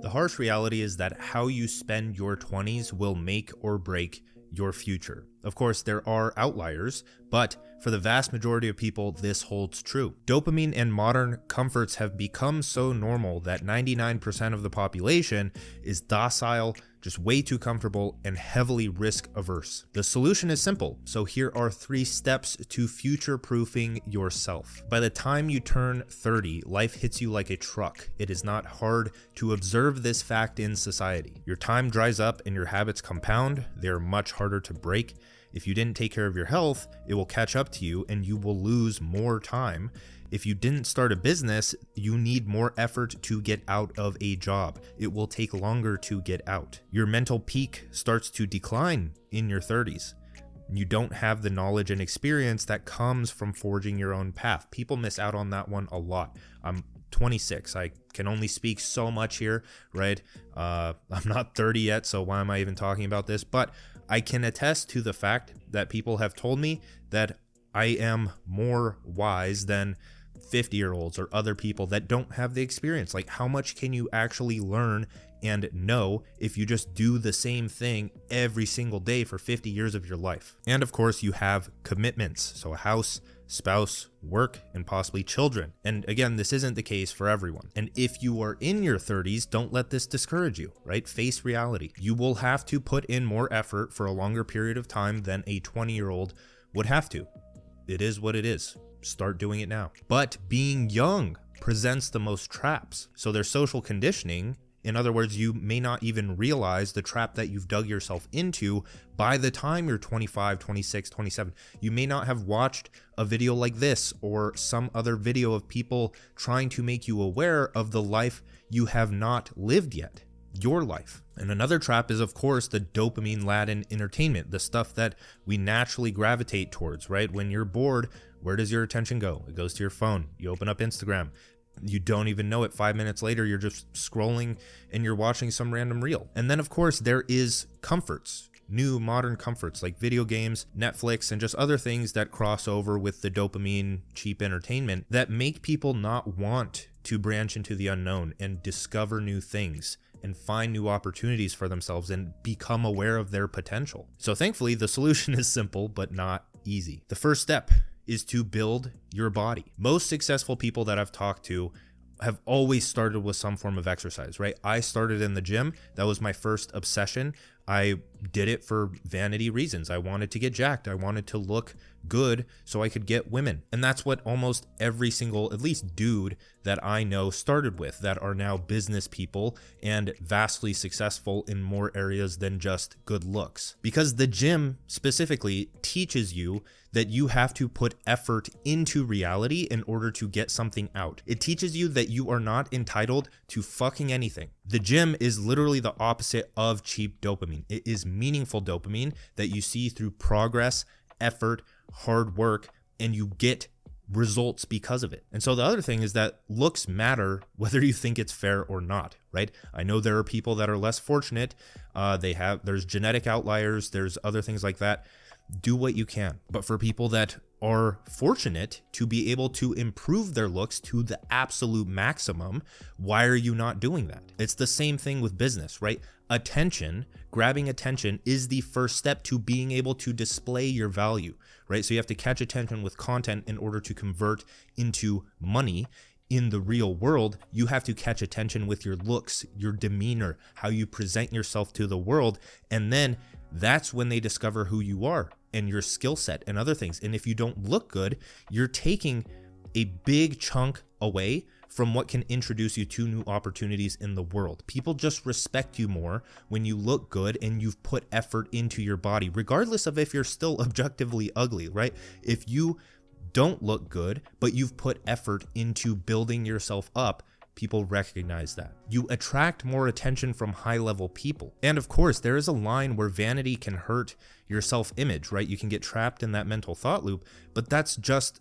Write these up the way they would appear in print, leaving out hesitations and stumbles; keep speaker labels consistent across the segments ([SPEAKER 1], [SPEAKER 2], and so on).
[SPEAKER 1] The harsh reality is that how you spend your 20s will make or break your future. Of course, there are outliers, but for the vast majority of people, this holds true. Dopamine and modern comforts have become so normal that 99% of the population is docile, just way too comfortable, and heavily risk averse. The solution is simple, so here are 3 steps to future-proofing yourself. By the time you turn 30, life hits you like a truck. It is not hard to observe this fact in society. Your time dries up and your habits compound. They are much harder to break. If you didn't take care of your health, it will catch up to you and you will lose more time. If you didn't start a business, you need more effort to get out of a job. It will take longer to get out. Your mental peak starts to decline in your 30s. You don't have the knowledge and experience that comes from forging your own path. People miss out on that one a lot. I'm 26. I can only speak so much here, right? I'm not 30 yet, so why am I even talking about this? But I can attest to the fact that people have told me that I am more wise than 50-year-olds or other people that don't have the experience. Like, how much can you actually learn and know if you just do the same thing every single day for 50 years of your life? And of course, you have commitments. So a house, spouse, work, and possibly children. And again, this isn't the case for everyone. And if you are in your 30s, don't let this discourage you, right? Face reality. You will have to put in more effort for a longer period of time than a 20-year-old would have to. It is what it is. Start doing it now. But being young presents the most traps. So there's social conditioning. In other words, you may not even realize the trap that you've dug yourself into by the time you're 25, 26, 27. You may not have watched a video like this or some other video of people trying to make you aware of the life you have not lived yet, your life. And another trap is, of course, the dopamine-laden entertainment, the stuff that we naturally gravitate towards, right? When you're bored, where does your attention go? It goes to your phone. You open up Instagram. You don't even know it. 5 minutes later, you're just scrolling and you're watching some random reel. And then, of course, there is comforts, new modern comforts like video games, Netflix, and just other things that cross over with the dopamine cheap entertainment that make people not want to branch into the unknown and discover new things and find new opportunities for themselves and become aware of their potential. So thankfully, the solution is simple, but not easy. The first step is to build your body. Most successful people that I've talked to have always started with some form of exercise, right? I started in the gym. That was my first obsession. I did it for vanity reasons. I wanted to get jacked. I wanted to look good so I could get women. And that's what almost every single, at least dude that I know started with, that are now business people and vastly successful in more areas than just good looks. Because the gym specifically teaches you that you have to put effort into reality in order to get something out. It teaches you that you are not entitled to fucking anything. The gym is literally the opposite of cheap dopamine. It is meaningful dopamine that you see through progress, effort, hard work, and you get results because of it. And so the other thing is that looks matter whether you think it's fair or not, right? I know there are people that are less fortunate. There's genetic outliers, there's other things like that. Do what you can. But for people that are fortunate to be able to improve their looks to the absolute maximum, why are you not doing that? It's the same thing with business, right? Grabbing attention is the first step to being able to display your value, right? So you have to catch attention with content in order to convert into money. In the real world, you have to catch attention with your looks, your demeanor, how you present yourself to the world, and then that's when they discover who you are and your skill set and other things. And if you don't look good, you're taking a big chunk away from what can introduce you to new opportunities in the world. People just respect you more when you look good and you've put effort into your body, regardless of if you're still objectively ugly, right? If you don't look good, but you've put effort into building yourself up, people recognize that. You attract more attention from high-level people. And of course, there is a line where vanity can hurt your self-image, right? You can get trapped in that mental thought loop, but that's just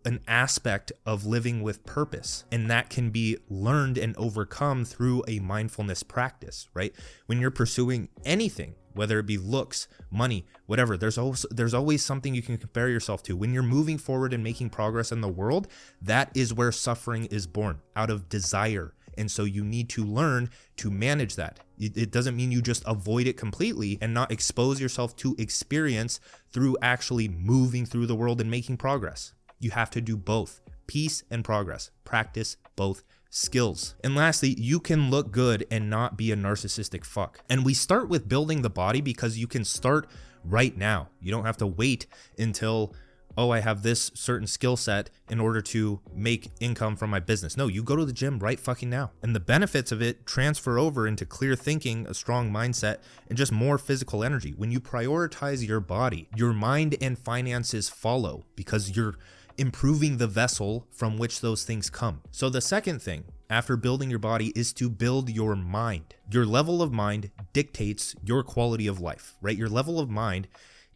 [SPEAKER 1] an aspect of living with purpose, and that can be learned and overcome through a mindfulness practice, right? When you're pursuing anything, whether it be looks, money, whatever, there's always something you can compare yourself to. When you're moving forward and making progress in the world, that is where suffering is born, out of desire And so you need to learn to manage that. It doesn't mean you just avoid it completely and not expose yourself to experience through actually moving through the world and making progress. You have to do both. Peace and progress. Practice both skills. And lastly, you can look good and not be a narcissistic fuck. And we start with building the body because you can start right now. You don't have to wait until, oh, I have this certain skill set in order to make income from my business. No, you go to the gym right fucking now. And the benefits of it transfer over into clear thinking, a strong mindset, and just more physical energy. When you prioritize your body, your mind and finances follow because you're improving the vessel from which those things come. So the second thing after building your body is to build your mind. Your level of mind dictates your quality of life, right? Your level of mind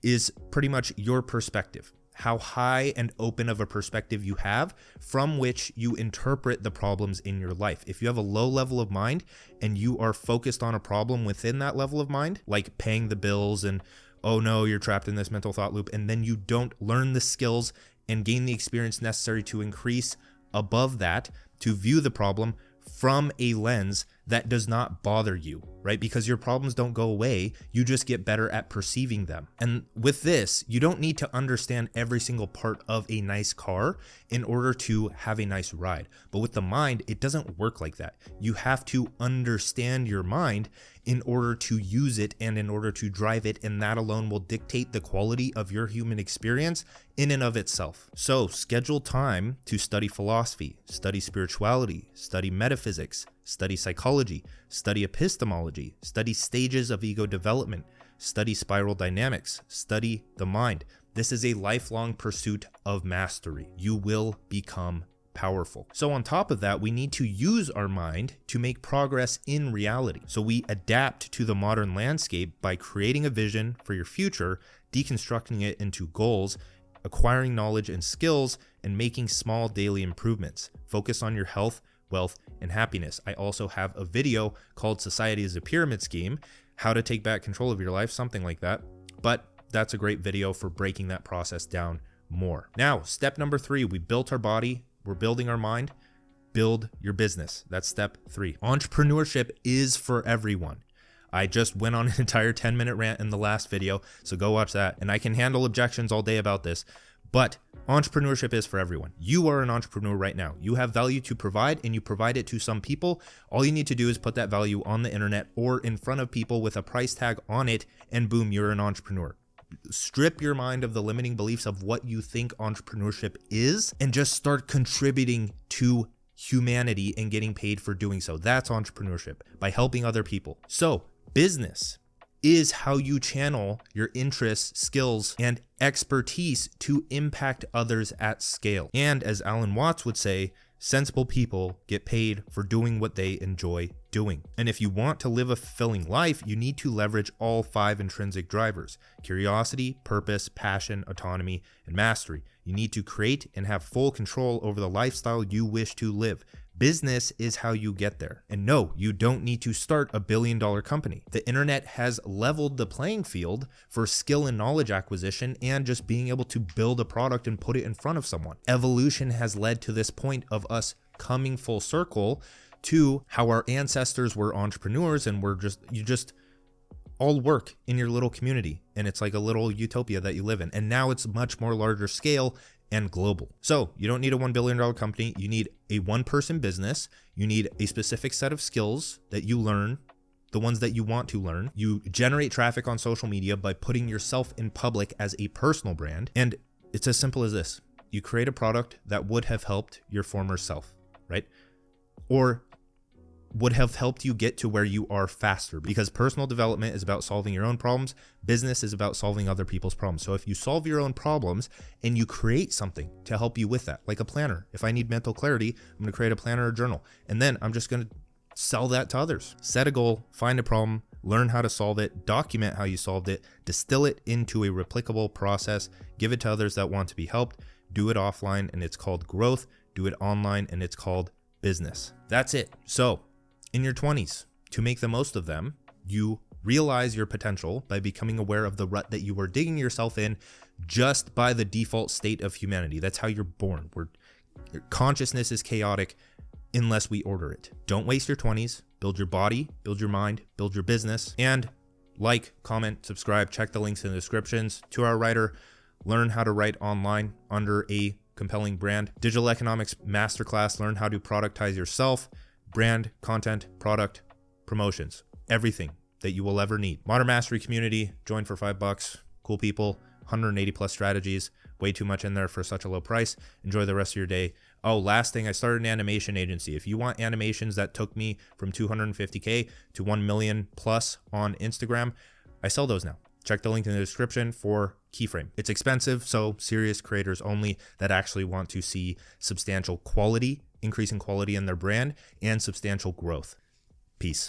[SPEAKER 1] is pretty much your perspective, how high and open of a perspective you have from which you interpret the problems in your life. If you have a low level of mind and you are focused on a problem within that level of mind, like paying the bills and, oh no, you're trapped in this mental thought loop, and then you don't learn the skills and gain the experience necessary to increase above that, to view the problem from a lens that does not bother you, right? Because your problems don't go away, you just get better at perceiving them. And with this, you don't need to understand every single part of a nice car in order to have a nice ride. But with the mind, it doesn't work like that. You have to understand your mind in order to use it and in order to drive it, and that alone will dictate the quality of your human experience in and of itself. So schedule time to study philosophy, study spirituality, study metaphysics, study psychology, study epistemology, study stages of ego development, study spiral dynamics, study the mind. This is a lifelong pursuit of mastery. You will become powerful. So on top of that, we need to use our mind to make progress in reality. So we adapt to the modern landscape by creating a vision for your future, deconstructing it into goals, acquiring knowledge and skills, and making small daily improvements. Focus on your health, wealth, and happiness. I also have a video called Society is a Pyramid Scheme, how to take back control of your life, something like that. But that's a great video for breaking that process down more. Now, step number 3, we built our body, we're building our mind, build your business. That's step 3. Entrepreneurship is for everyone. I just went on an entire 10-minute rant in the last video, so go watch that. And I can handle objections all day about this, but entrepreneurship is for everyone. You are an entrepreneur right now. You have value to provide and you provide it to some people. All you need to do is put that value on the internet or in front of people with a price tag on it, and boom, you're an entrepreneur. Strip your mind of the limiting beliefs of what you think entrepreneurship is and just start contributing to humanity and getting paid for doing so. That's entrepreneurship, by helping other people. So business is how you channel your interests, skills, and expertise to impact others at scale. And as Alan Watts would say, sensible people get paid for doing what they enjoy doing. And if you want to live a fulfilling life, you need to leverage all 5 intrinsic drivers: curiosity, purpose, passion, autonomy, and mastery. You need to create and have full control over the lifestyle you wish to live. Business is how you get there. And no, you don't need to start a billion-dollar company. The internet has leveled the playing field for skill and knowledge acquisition and just being able to build a product and put it in front of someone. Evolution has led to this point of us coming full circle to how our ancestors were entrepreneurs, and you just all work in your little community, and it's like a little utopia that you live in. And now it's much more larger scale and global. So you don't need a $1 billion company. You need a one-person business. You need a specific set of skills that you learn, the ones that you want to learn. You generate traffic on social media by putting yourself in public as a personal brand. And it's as simple as this. You create a product that would have helped your former self, right? Or would have helped you get to where you are faster, because personal development is about solving your own problems. Business is about solving other people's problems. So if you solve your own problems and you create something to help you with that, like a planner. If I need mental clarity, I'm going to create a planner or journal, and then I'm just going to sell that to others. Set a goal, find a problem, learn how to solve it, document how you solved it, distill it into a replicable process, give it to others that want to be helped, do it offline, and it's called growth, do it online, and it's called business. That's it. So in your 20s, to make the most of them, you realize your potential by becoming aware of the rut that you were digging yourself in just by the default state of humanity. That's how you're born. Your consciousness is chaotic. unless we order it. Don't waste your 20s. Build your body, build your mind, build your business, and like, comment, subscribe, check the links in the descriptions. 2-Hour Writer, learn how to write online under a compelling brand. Digital Economics Masterclass, learn how to productize yourself, brand, content, product, promotions, everything that you will ever need. Modern Mastery Community, join for $5. Cool people, 180 plus strategies, way too much in there for such a low price. Enjoy the rest of your day. Oh, last thing, I started an animation agency. If you want animations that took me from 250K to 1 million plus on Instagram, I sell those now. Check the link in the description for Keyframe. It's expensive, so serious creators only that actually want to see substantial quality, increasing quality in their brand, and substantial growth. Peace.